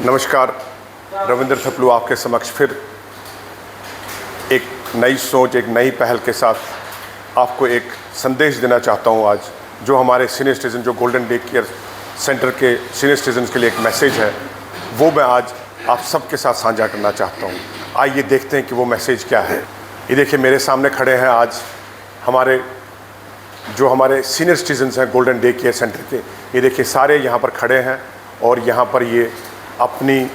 नमस्कार, रविंद्र थपलू आपके समक्ष फिर एक नई सोच, एक नई पहल के साथ आपको एक संदेश देना चाहता हूं आज, जो हमारे सीनियर सिटीज़न, जो गोल्डन डे केयर सेंटर के सीनियर सिटीज़न के लिए एक मैसेज है, वो मैं आज आप सबके साथ साझा करना चाहता हूं। आइए देखते हैं कि वो मैसेज क्या है। ये देखिए, मेरे सामने खड़े हैं आज हमारे सीनियर सिटीज़न्स हैं गोल्डन डे केयर सेंटर के। ये देखिए, सारे यहाँ पर खड़े हैं और यहाँ पर ये अपनी,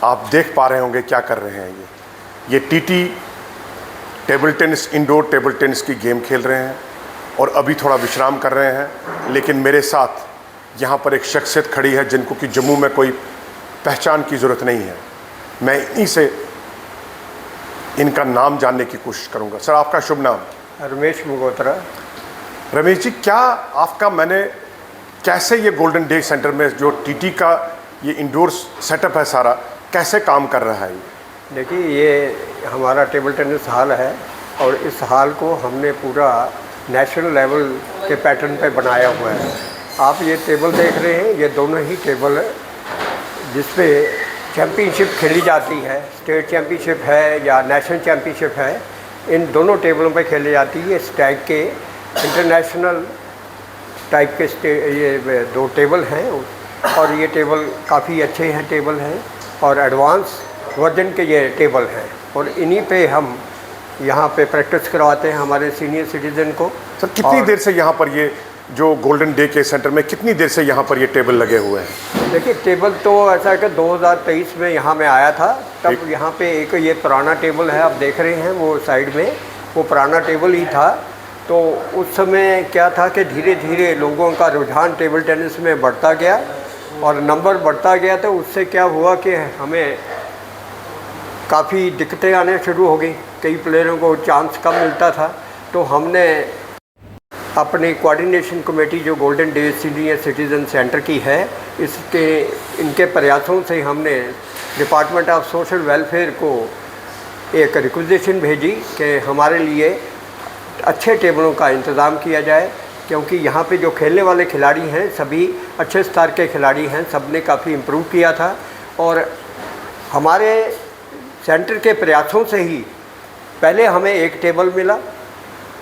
आप देख पा रहे होंगे क्या कर रहे हैं। ये TT table tennis, indoor table tennis की गेम खेल रहे हैं और अभी थोड़ा विश्राम कर रहे हैं। लेकिन मेरे साथ यहाँ पर एक शख्सियत खड़ी है जिनको कि जम्मू में कोई पहचान की ज़रूरत नहीं है। मैं इन्हीं से इनका नाम जानने की कोशिश करूँगा। सर, आपका शुभ नाम? रमेश मगोत्रा। रमेश जी, क्या आपका, कैसे ये गोल्डन डे सेंटर में जो टीटी का ये इंडोर सेटअप है सारा, कैसे काम कर रहा है? देखिए, ये हमारा टेबल टेनिस हॉल है और इस हॉल को हमने पूरा नेशनल लेवल के पैटर्न पे बनाया हुआ है। आप ये टेबल देख रहे हैं, ये दोनों ही टेबल है जिस पे चैम्पियनशिप खेली जाती है। स्टेट चैम्पियनशिप है या नेशनल चैम्पियनशिप है, इन दोनों टेबलों पे खेली जाती है। इस टाइप के इंटरनेशनल टाइप के ये दो टेबल हैं और ये टेबल काफ़ी अच्छे हैं टेबल हैं और एडवांस वर्जन के ये टेबल हैं और इन्हीं पे हम यहाँ पे प्रैक्टिस करवाते हैं हमारे सीनियर सिटीज़न को। सर, कितनी देर से यहाँ पर ये जो गोल्डन डे के सेंटर में कितनी देर से यहाँ पर ये टेबल लगे हुए हैं? देखिए, टेबल तो ऐसा है कि 2023 में यहाँ मैं आया था, तब यहाँ पे एक ये पुराना टेबल है, आप देख रहे हैं वो साइड में, वो पुराना टेबल ही था। तो उस समय क्या था कि धीरे धीरे लोगों का रुझान टेबल टेनिस में बढ़ता गया और नंबर बढ़ता गया, तो उससे क्या हुआ कि हमें काफ़ी दिक्कतें आने शुरू हो गई। कई प्लेयरों को चांस कम मिलता था, तो हमने अपनी कोऑर्डिनेशन कमेटी जो golden day senior citizen centre की है, इनके प्रयासों से हमने डिपार्टमेंट ऑफ सोशल वेलफेयर को एक रिक्वेजिशन भेजी कि हमारे लिए अच्छे टेबलों का इंतज़ाम किया जाए, क्योंकि यहाँ पे जो खेलने वाले खिलाड़ी हैं सभी अच्छे स्तर के खिलाड़ी हैं, सब ने काफ़ी इम्प्रूव किया था। और हमारे सेंटर के प्रयासों से ही पहले हमें एक टेबल मिला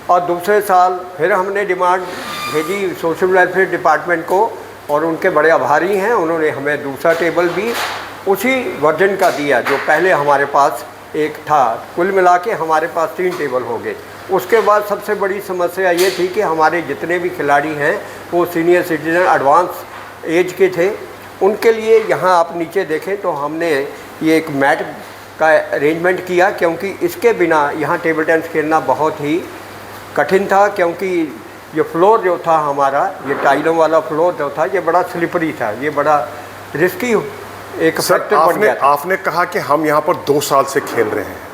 और दूसरे साल फिर हमने डिमांड भेजी सोशल वेलफेयर डिपार्टमेंट को और उनके बड़े आभारी हैं, उन्होंने हमें दूसरा टेबल भी उसी वर्जन का दिया जो पहले हमारे पास एक था। कुल मिला के हमारे पास 3 टेबल हो गए। उसके बाद सबसे बड़ी समस्या ये थी कि हमारे जितने भी खिलाड़ी हैं वो सीनियर सिटीजन एडवांस एज के थे। उनके लिए यहाँ आप नीचे देखें तो हमने ये एक मैट का अरेंजमेंट किया, क्योंकि इसके बिना यहाँ टेबल टेनिस खेलना बहुत ही कठिन था, क्योंकि ये फ्लोर जो था हमारा, ये टाइलों वाला फ्लोर जो था, ये बड़ा स्लिपरी था, ये बड़ा रिस्की एक फैक्टर बन गया था। आपने कहा कि हम यहाँ पर 2 साल से खेल रहे हैं।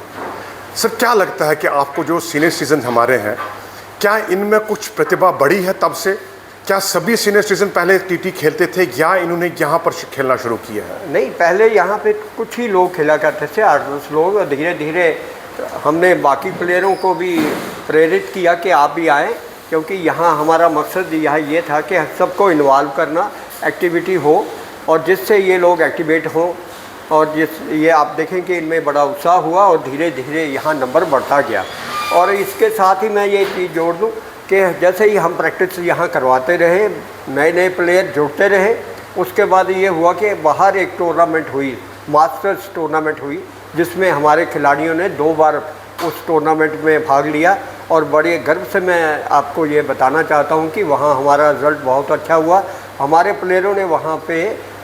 सर, क्या लगता है कि आपको जो सीनियर सिटीजन हमारे हैं, क्या इनमें कुछ प्रतिभा बढ़ी है तब से? क्या सभी सीनियर सिटीजन पहले टीटी खेलते थे या इन्होंने यहाँ पर खेलना शुरू किया है? नहीं, पहले यहाँ पे कुछ ही लोग खेला करते थे, 8-10 लोग, और धीरे धीरे हमने बाकी प्लेयरों को भी प्रेरित किया कि आप भी आएँ, क्योंकि यहाँ हमारा मकसद यहाँ ये था कि सबको इन्वॉल्व करना, एक्टिविटी हो और जिससे ये लोग एक्टिवेट हों और ये आप देखें कि इनमें बड़ा उत्साह हुआ और धीरे धीरे यहाँ नंबर बढ़ता गया। और इसके साथ ही मैं ये चीज़ जोड़ दूँ कि जैसे ही हम प्रैक्टिस यहाँ करवाते रहे, नए नए प्लेयर जुड़ते रहे, उसके बाद ये हुआ कि बाहर एक टूर्नामेंट हुई, मास्टर्स टूर्नामेंट हुई, जिसमें हमारे खिलाड़ियों ने 2 बार उस टूर्नामेंट में भाग लिया और बड़े गर्व से मैं आपको ये बताना चाहता हूँ कि वहाँ हमारा रिज़ल्ट बहुत अच्छा हुआ। हमारे प्लेयरों ने वहाँ पे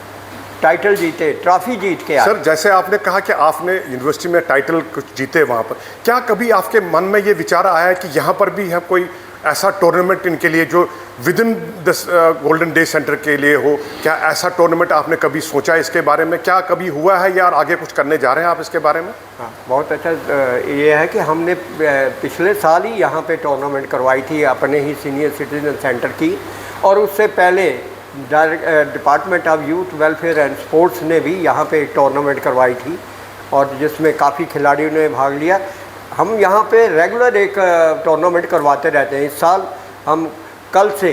टाइटल जीते, ट्रॉफी जीत के आए। सर, जैसे आपने कहा कि आपने यूनिवर्सिटी में टाइटल कुछ जीते वहाँ पर, क्या कभी आपके मन में ये विचार आया कि यहाँ पर भी है कोई ऐसा टूर्नामेंट इनके लिए जो with in the golden day centre के लिए हो? क्या ऐसा टूर्नामेंट आपने कभी सोचा इसके बारे में? क्या कभी हुआ है या आगे कुछ करने जा रहे हैं आप इसके बारे में? हाँ, बहुत अच्छा ये है कि हमने पिछले साल ही यहाँ पे टूर्नामेंट करवाई थी अपने ही सीनियर सिटीजन सेंटर की, और उससे पहले department of youth welfare and sports ने भी यहाँ पे एक टूर्नामेंट करवाई थी और जिसमें काफ़ी खिलाड़ियों ने भाग लिया। हम यहाँ पे रेगुलर एक टूर्नामेंट करवाते रहते हैं। इस साल हम कल से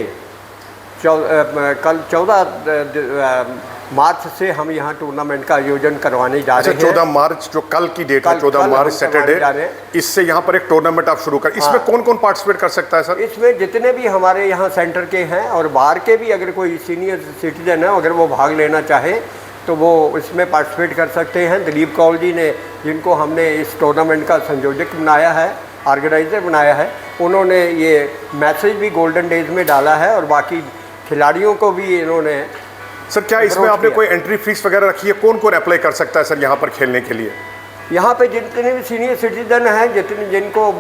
कल 14 मार्च से हम यहाँ टूर्नामेंट का आयोजन करवाने जा रहे हैं। 14 मार्च जो कल की डेट है, 14 मार्च सैटरडे, इससे यहाँ पर एक टूर्नामेंट आप शुरू कर। इसमें कौन कौन पार्टिसिपेट कर सकता है सर? इसमें जितने भी हमारे यहाँ सेंटर के हैं और बाहर के भी, अगर कोई सीनियर सिटीजन है अगर वो भाग लेना चाहे तो वो इसमें पार्टिसिपेट कर सकते हैं। दिलीप कौल जी ने, जिनको हमने इस टूर्नामेंट का संयोजक बनाया है, ऑर्गेनाइज़र बनाया है, उन्होंने ये मैसेज भी गोल्डन डेज में डाला है और बाकी खिलाड़ियों को भी इन्होंने। सर क्या इसमें आपने कोई एंट्री फीस वगैरह रखी है? कौन कौन अप्लाई कर सकता है सर यहाँ पर खेलने के लिए? यहाँ पे जितने भी सीनियर सिटीजन हैं, जिनको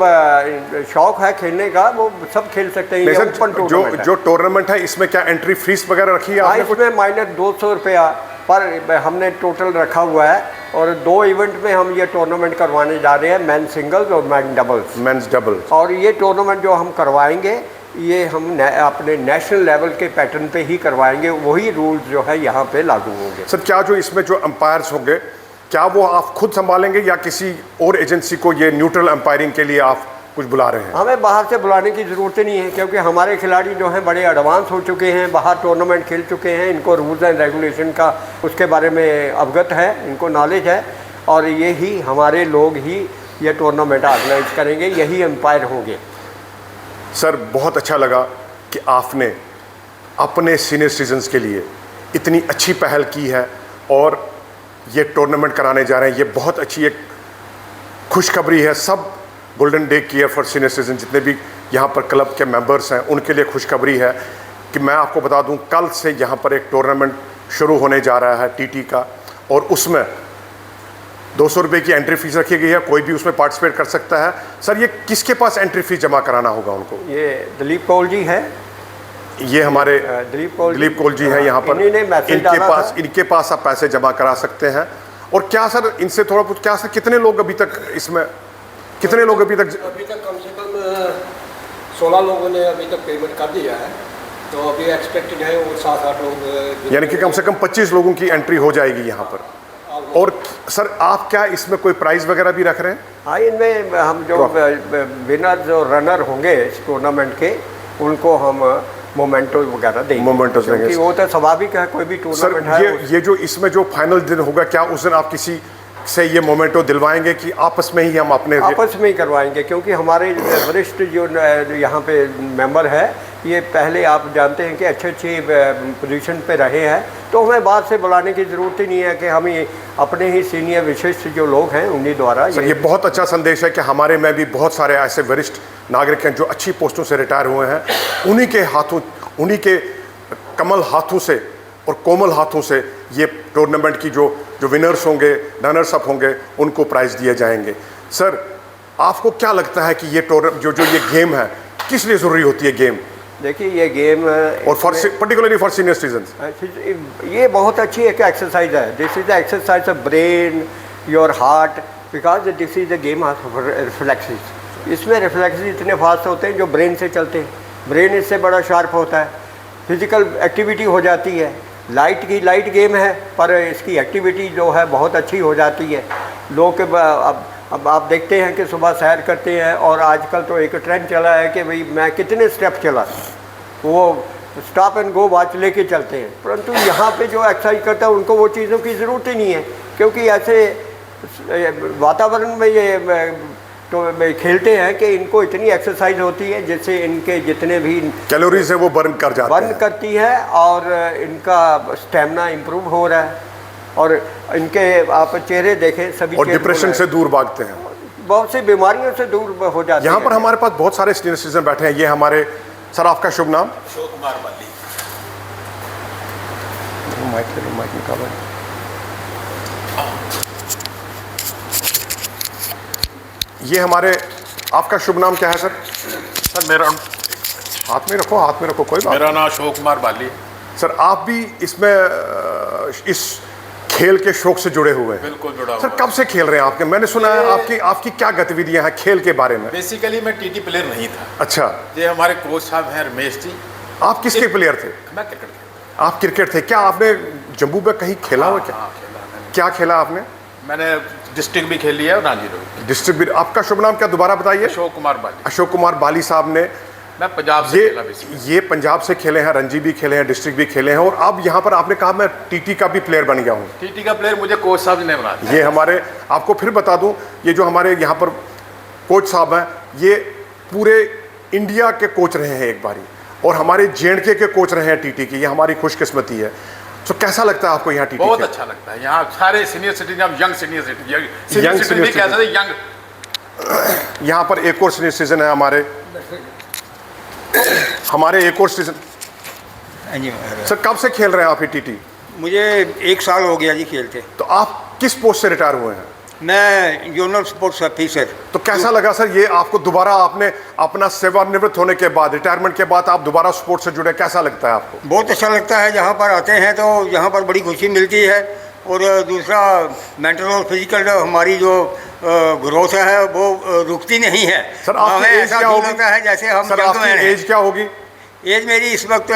शौक है खेलने का, वो सब खेल सकते हैं। ये ओपन टूर्नामेंट है। जो टूर्नामेंट है इसमें क्या एंट्री फीस वगैरह रखी है आपने? इसमें -200 रुपया पर हमने टोटल रखा हुआ है और 2 इवेंट में हम ये टूर्नामेंट करवाने जा रहे हैं, मैन सिंगल्स और मैन डबल्स। Men's doubles. और ये टूर्नामेंट जो हम करवाएंगे ये हम अपने नेशनल लेवल के पैटर्न पे ही करवाएंगे, वही रूल्स जो है यहाँ पे लागू होंगे। सर क्या जो इसमें जो अंपायर्स होंगे, क्या वो आप खुद संभालेंगे या किसी और एजेंसी को ये न्यूट्रल अंपायरिंग के लिए आप कुछ बुला रहे हैं? हमें बाहर से बुलाने की ज़रूरत नहीं है, क्योंकि हमारे खिलाड़ी जो हैं बड़े एडवांस हो चुके हैं, बाहर टूर्नामेंट खेल चुके हैं, इनको रूल्स एंड रेगुलेशन का उसके बारे में अवगत है, इनको नॉलेज है और यही हमारे लोग ही ये टूर्नामेंट ऑर्गेनाइज करेंगे, यही अंपायर होंगे। सर बहुत अच्छा लगा कि आपने अपने सीनियर सिटीजन्स के लिए इतनी अच्छी पहल की है और ये टूर्नामेंट कराने जा रहे हैं। ये बहुत अच्छी एक खुशखबरी है सब golden day care for senior citizen जितने भी यहाँ पर क्लब के मेंबर्स हैं उनके लिए खुशखबरी है कि मैं आपको बता दूं, कल से यहाँ पर एक टूर्नामेंट शुरू होने जा रहा है टीटी का और उसमें 200 रुपये की एंट्री फीस रखी गई है। कोई भी उसमें पार्टिसिपेट कर सकता है। सर ये किसके पास एंट्री फीस जमा कराना होगा उनको? ये दिलीप कौल जी है, ये हमारे दिलीप कौल जी हैं यहाँ पर। इनके पास आप पैसे जमा करा सकते हैं। और क्या सर इनसे थोड़ा कुछ, क्या सर कितने लोग अभी तक इसमें, कितने लोग अभी तक कम से कम 16 लोगों ने अभी तक पेमेंट कर दिया है, तो अभी एक्सपेक्टेड है वो 7-8 लोग, यानी कि कम से कम 25 लोगों की एंट्री हो जाएगी यहाँ पर। और सर आप क्या इसमें कोई प्राइज़ वगैरह भी रख रहे हैं? हाँ, इनमें हम जो विनर्स और रनर होंगे इस टूर्नामेंट के, उनको हम मोमेंटो वगैरह देंगे। मोमेंटोस देंगे, वो तो स्वाभाविक है, कोई भी टूर्नामेंट है। ये जो इसमें जो फाइनल दिन होगा, क्या उस दिन आप किसी से ये मोमेंटो दिलवाएंगे कि आपस में ही हम अपने आपस में ही करवाएंगे? क्योंकि हमारे वरिष्ठ जो यहाँ पे मेंबर है, ये पहले आप जानते हैं कि अच्छे पोजीशन पे रहे हैं, तो हमें बाहर से बुलाने की ज़रूरत ही नहीं है कि हम ही अपने ही सीनियर विशिष्ट जो लोग हैं उन्हीं द्वारा। ये बहुत अच्छा संदेश है कि हमारे में भी बहुत सारे ऐसे वरिष्ठ नागरिक हैं जो अच्छी पोस्टों से रिटायर हुए हैं, उन्हीं के हाथों, उन्हीं के कमल हाथों से और कोमल हाथों से ये टूर्नामेंट की जो विनर्स होंगे, रनर्स अप होंगे, उनको प्राइज़ दिए जाएंगे। सर आपको क्या लगता है कि ये जो ये गेम है किस लिए ज़रूरी होती है? गेम देखिए, ये गेम और पर्टिकुलरली फॉर सीनियर सिटीजन्स ये बहुत अच्छी एक एक्सरसाइज है। This is the exercise of brain, your heart, because this is the game of reflexes. इसमें रिफ्लेक्सेस इतने फास्ट होते हैं जो ब्रेन से चलते हैं, ब्रेन इससे बड़ा शार्प होता है, फिजिकल एक्टिविटी हो जाती है। लाइट गेम है पर इसकी एक्टिविटी जो है बहुत अच्छी हो जाती है। लोग अब आप देखते हैं कि सुबह सैर करते हैं और आजकल तो एक ट्रेंड चला है कि भाई मैं कितने स्टेप चला, वो स्टॉप एंड गो वॉच लेके चलते हैं। परंतु यहाँ पे जो एक्सरसाइज करता है उनको वो चीज़ों की ज़रूरत ही नहीं है, क्योंकि ऐसे वातावरण में ये तो खेलते हैं कि इनको इतनी एक्सरसाइज होती है जिससे इनके जितने भी कैलोरीज हैं वो बर्न करती है और इनका स्टेमिना इम्प्रूव हो रहा है और इनके आप चेहरे देखें सभी और डिप्रेशन से दूर भागते हैं, बहुत सी बीमारियों से दूर हो जाते हैं। यहाँ पर हमारे पास बहुत सारे सीनियर सिटीजन बैठे हैं। ये हमारे सर, आपका शुभ नाम? अशोक कुमार बाली। माइक निकालो। ये हमारे, आपका शुभ नाम क्या है सर? सर मेरा हाथ में रखो कोई बात। मेरा नाम अशोक कुमार बाली। सर आप भी इसमें इस खेल के शौक से जुड़े हुए हैं? बिल्कुल जुड़ा सर हुआ। कब से खेल रहे हैं आपके? मैंने सुना है आपकी क्या गतिविधियां हैं खेल के बारे में? बेसिकली मैं टीटी प्लेयर नहीं था। अच्छा, ये हमारे कोच साहब हैं रमेश जी। आप किसके प्लेयर थे? मैं क्रिकेट खेलता। आप क्रिकेट थे? क्या आपने जम्मू में कहीं खेला हुआ? क्या खेला मैंने। क्या खेला आपने? मैंने डिस्ट्रिक्ट भी खेल लिया और रणजी भी। डिस्ट्रिक्ट भी। आपका शुभ नाम क्या, दोबारा बताइए? अशोक कुमार बाली। अशोक कुमार बाली साहब ने मैं पंजाब से खेला बेसिकली। ये पंजाब से खेले हैं, रणजी भी खेले हैं, डिस्ट्रिक्ट भी खेले हैं, और अब यहाँ पर आपने कहा मैं टीटी का भी प्लेयर बन गया हूँ। टीटी का प्लेयर मुझे कोच साहब ने बना दिया। ये हमारे, आपको फिर बता दूं, ये जो हमारे यहाँ पर कोच साहब हैं, ये पूरे इंडिया के कोच रहे हैं एक बारी, और हमारे JNK के कोच रहे हैं टीटी के। ये हमारी खुशकिस्मती है। तो कैसा लगता है आपको यहाँ टीटी? बहुत अच्छा लगता है यहाँ सारे senior citizen, young senior citizen नहीं कह सकते, यंग। यहाँ पर एक और सीनियर सिटीजन है हमारे एक और सिटीजन। सर कब से खेल रहे हैं आप ये टीटी? मुझे 1 साल हो गया जी खेलते। तो आप किस पोस्ट से रिटायर हुए हैं? मैं जोनल स्पोर्ट्स ऑफिसर। तो कैसा लगा सर ये आपको दोबारा, आपने अपना सेवानिवृत्त होने के बाद, रिटायरमेंट के बाद आप दोबारा स्पोर्ट्स से जुड़े, कैसा लगता है आपको? बहुत अच्छा लगता है, जहाँ पर आते हैं तो यहाँ पर बड़ी खुशी मिलती है, और दूसरा मेंटल और फिजिकल हमारी जो ग्रोथ है वो रुकती नहीं है। सर आपकी एज क्या होगी? लगता है जैसे हम सर आपकी एज क्या होगी? एज मेरी इस वक्त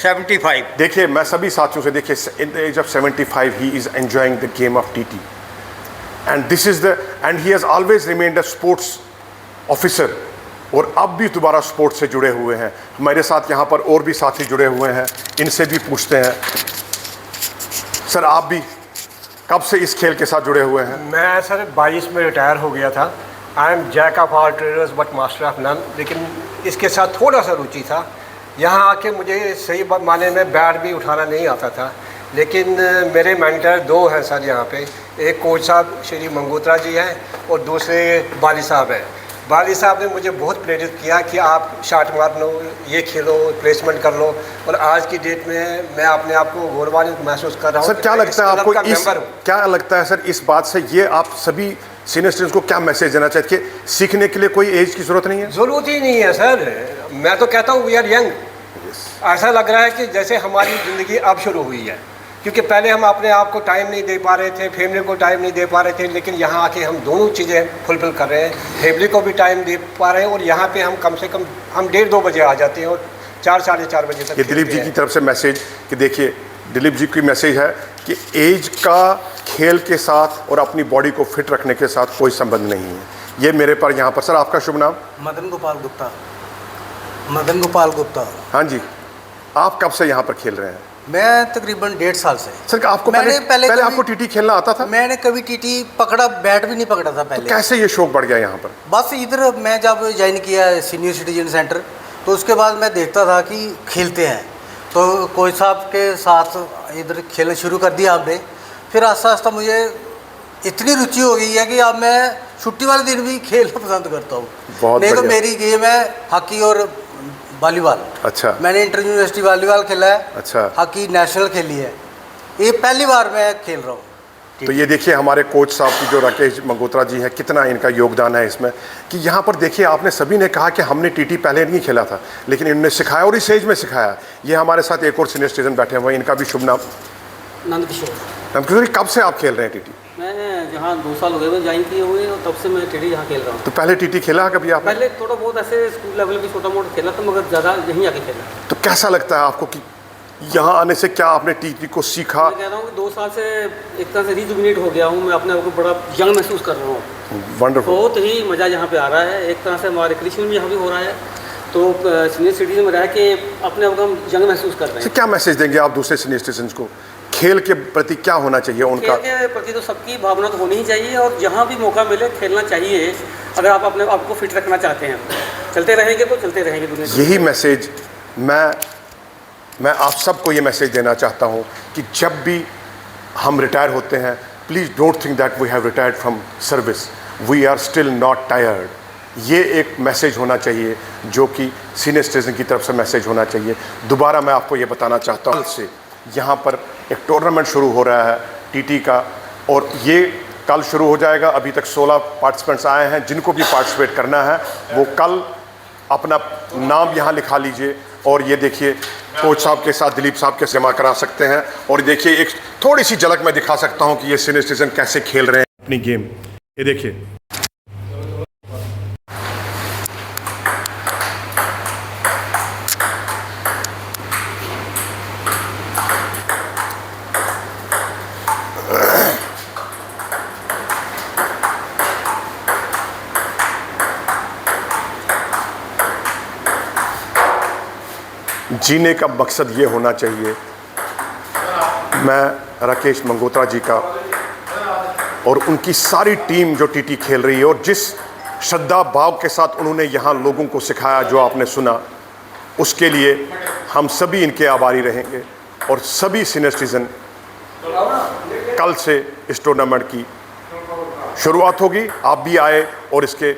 75। देखिए मैं सभी साथियों से, देखिए in the age of 75 he is enjoying the game of TT, and this is the, and he has always remained a sports officer, और अब भी दोबारा स्पोर्ट्स से जुड़े हुए हैं। हमारे साथ यहाँ पर और भी साथी जुड़े हुए हैं, इनसे भी पूछते हैं। सर आप भी कब से इस खेल के साथ जुड़े हुए हैं? मैं सर 22 में रिटायर हो गया था। I am jack of all traders but master of none. लेकिन इसके साथ थोड़ा सा रुचि था। यहाँ आके मुझे सही माने में बैट भी उठाना नहीं आता था, लेकिन मेरे मेंटर 2 हैं सर यहाँ पे। एक कोच साहब श्री मंगोत्रा जी हैं, और दूसरे बाली साहब हैं। बाली साहब ने मुझे बहुत प्रेरित किया कि आप शॉट मार लो, ये खेलो, प्लेसमेंट कर लो, और आज की डेट में मैं अपने आप को गौरवान्वित महसूस कर रहा हूँ। सर क्या लगता है आपको क्या लगता है सर इस बात से, ये आप सभी सीनियर सिटीजन को क्या मैसेज देना चाहते हैं कि सीखने के लिए कोई एज की जरूरत नहीं है? ज़रूरत ही नहीं है सर। मैं तो कहता हूँ वी आर यंग। ऐसा लग रहा है कि जैसे हमारी ज़िंदगी अब शुरू हुई है, क्योंकि पहले हम अपने आप को टाइम नहीं दे पा रहे थे, फैमिली को टाइम नहीं दे पा रहे थे, लेकिन यहाँ आके हम दोनों चीज़ें फुलफिल कर रहे हैं। फैमिली को भी टाइम दे पा रहे हैं, और यहाँ पे हम कम से कम हम 1:30-2 बजे आ जाते हैं, और 4 साढ़े 4 बजे तक। ये दिलीप जी की तरफ से मैसेज कि देखिए, दिलीप जी की मैसेज है कि एज का खेल के साथ और अपनी बॉडी को फिट रखने के साथ कोई संबंध नहीं है। ये मेरे पर यहाँ पर। सर आपका शुभ नाम? मदन गोपाल गुप्ता। मदन गोपाल गुप्ता। हाँ जी, आप कब से यहाँ पर खेल रहे हैं? मैं तकरीबन 1.5 साल से। सर आपको पहले आपको टीटी खेलना आता था? मैंने कभी टीटी पकड़ा, बैट भी नहीं पकड़ा था पहले। तो कैसे ये शौक बढ़ गया यहाँ पर? बस इधर मैं जब ज्वाइन किया सीनियर सिटीजन सेंटर, तो उसके बाद मैं देखता था कि खेलते हैं, तो कोच साहब के साथ इधर खेलना शुरू कर दिया हमने। फिर आस्ता आस्ता मुझे इतनी रुचि हो गई है कि अब मैं छुट्टी वाले दिन भी खेलना पसंद करता हूँ। नहीं तो मेरी गेम है हॉकी और वॉलीबॉल। अच्छा। मैंने इंटर यूनिवर्सिटी वॉलीबॉल खेला है। अच्छा। हॉकी नेशनल खेली है। ये पहली बार मैं खेल रहा हूँ। तो ये देखिए हमारे कोच साहब की जो राकेश मंगोत्रा जी हैं, कितना इनका योगदान है इसमें, कि यहाँ पर देखिए आपने सभी ने कहा कि हमने टीटी पहले नहीं खेला था, लेकिन इन्होंने सिखाया और इस एज में सिखाया। ये हमारे साथ एक और सीनियर सिटीजन बैठे हुए हैं, इनका भी शुभ नाम? नंदकिशोर। नंदकिशोर, कब से आप खेल रहे हैं टीटी? मैं यहाँ 2 साल हो गए मैं ज्वाइन किए हुए, और तब से मैं टीटी यहाँ खेल रहा हूँ। तो पहले टीटी खेला कभी आपने? पहले थोड़ा बहुत ऐसे स्कूल लेवल भी छोटा मोटा खेला था, मगर ज़्यादा यहीं आके खेला। तो कैसा लगता है आपको कि यहाँ आने से क्या आपने टीटी को सीखा? मैं कह रहा हूँ कि 2 साल से एक तरह से रिजुविनेट हो गया हूँ। मैं अपने आप को बड़ा यंग महसूस कर रहा हूँ। वंडरफुल। बहुत ही मज़ा यहाँ पे आ रहा है। एक तरह से हमारे कृष्ण भी यहाँ भी हो रहा है, तो सीनियर सिटीजन में रह के अपने आप को हम यंग महसूस कर रहे हैं। क्या मैसेज देंगे आप दूसरे सीनियर सिटीजन को? खेल के प्रति क्या होना चाहिए उनका? खेल के प्रति तो सबकी भावना तो होनी ही चाहिए, और जहाँ भी मौका मिले खेलना चाहिए। अगर आप अपने आप को फिट रखना चाहते हैं, चलते रहेंगे तो चलते रहेंगे दुनिया। यही मैसेज मैं आप सबको ये मैसेज देना चाहता हूँ कि जब भी हम रिटायर होते हैं, please don't think that we have retired from service, we are still not tired. ये एक मैसेज होना चाहिए जो कि सीनियर सिटीजन की तरफ से मैसेज होना चाहिए। दोबारा मैं आपको ये बताना चाहता हूँ, से यहाँ पर एक टूर्नामेंट शुरू हो रहा है टीटी का, और ये कल शुरू हो जाएगा। अभी तक 16 पार्टिसिपेंट्स आए हैं। जिनको भी पार्टिसिपेट करना है वो कल अपना नाम यहाँ लिखा लीजिए, और ये देखिए कोच साहब के साथ दिलीप साहब के जमा करा सकते हैं। और देखिए एक थोड़ी सी झलक मैं दिखा सकता हूँ कि ये सीनियर सिटीजन कैसे खेल रहे हैं अपनी गेम। ये देखिए, जीने का मकसद ये होना चाहिए। मैं राकेश मंगोत्रा जी का और उनकी सारी टीम जो टीटी खेल रही है और जिस श्रद्धा भाव के साथ उन्होंने यहाँ लोगों को सिखाया जो आपने सुना, उसके लिए हम सभी इनके आभारी रहेंगे। और सभी सीनियर सिटीजन कल से इस टूर्नामेंट की शुरुआत होगी। आप भी आए और इसके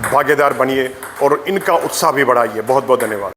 भागीदार बनिए और इनका उत्साह भी बढ़ाइए। बहुत बहुत धन्यवाद।